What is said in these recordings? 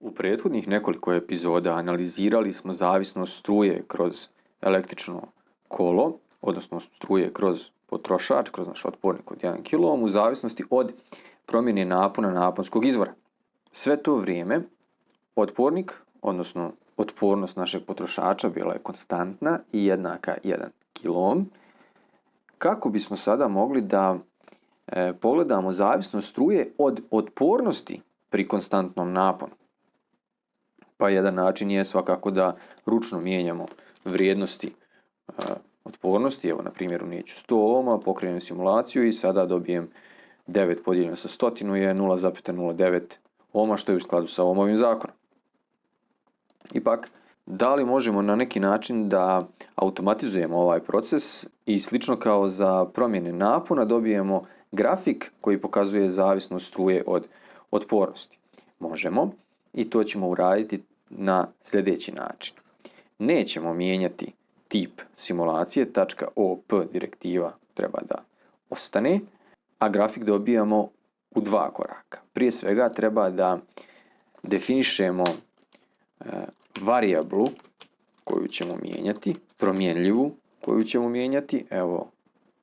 U prethodnih nekoliko epizoda analizirali smo zavisnost struje kroz električno kolo, odnosno struje kroz potrošač, kroz naš otpornik od 1 kΩ u zavisnosti od promjene napona naponskog izvora. Sve to vrijeme otpornik, odnosno otpornost našeg potrošača bila je konstantna i jednaka 1 kΩ. Kako bismo sada mogli da pogledamo zavisnost struje od otpornosti pri konstantnom naponu? Pa jedan način je svakako da ručno mijenjamo vrijednosti otpornosti. Evo, na primjer, unijeću 100 ohma, pokrenem simulaciju i sada dobijem 9 podijeljeno sa 100 je 0,09 ohma, što je u skladu sa Ohmovim zakonom. Ipak, da li možemo na neki način da automatizujemo ovaj proces i slično kao za promjene napona dobijemo grafik koji pokazuje zavisnost struje od otpornosti? Možemo i to ćemo uraditi na sljedeći način. Nećemo mijenjati tip simulacije, .op direktiva treba da ostane, a grafik dobijamo u 2 koraka. Prije svega treba da definišemo varijablu koju ćemo mijenjati, promjenljivu koju ćemo mijenjati, evo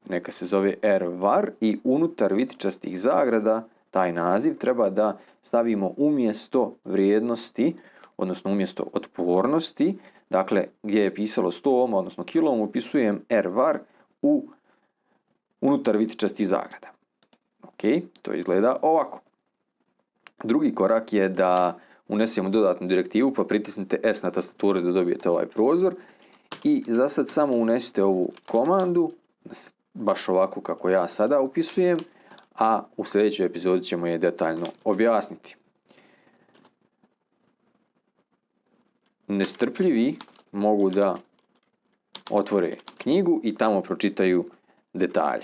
neka se zove rvar, i unutar vitičastih zagrada taj naziv treba da stavimo umjesto vrijednosti, odnosno umjesto otpornosti, dakle gdje je pisalo 100 ohma, odnosno kilom, upisujem rvar unutar vitičastih zagrada. Ok, to izgleda ovako. Drugi korak je da unesemo dodatnu direktivu, pa pritisnite S na tastaturi da dobijete ovaj prozor i za sad samo unesite ovu komandu, baš ovako kako ja sada upisujem, a u sljedećoj epizodi ćemo je detaljno objasniti. Nestrpljivi mogu da otvore knjigu i tamo pročitaju detalje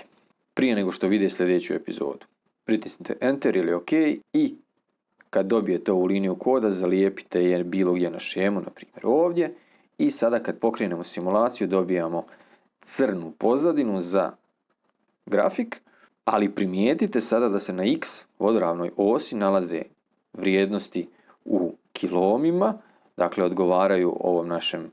prije nego što vide sljedeću epizodu. Pritisnite Enter ili OK i kad dobijete ovu liniju koda zalijepite je bilo gdje na šemu, na primjer ovdje, i sada kad pokrenemo simulaciju dobijamo crnu pozadinu za grafik, ali primijetite sada da se na X vodoravnoj osi nalaze vrijednosti u kilomima, dakle odgovaraju ovom našem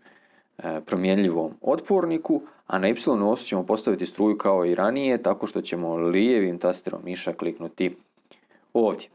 promjenljivom otporniku, a na Y osu ćemo postaviti struju kao i ranije, tako što ćemo lijevim tasterom miša kliknuti ovdje.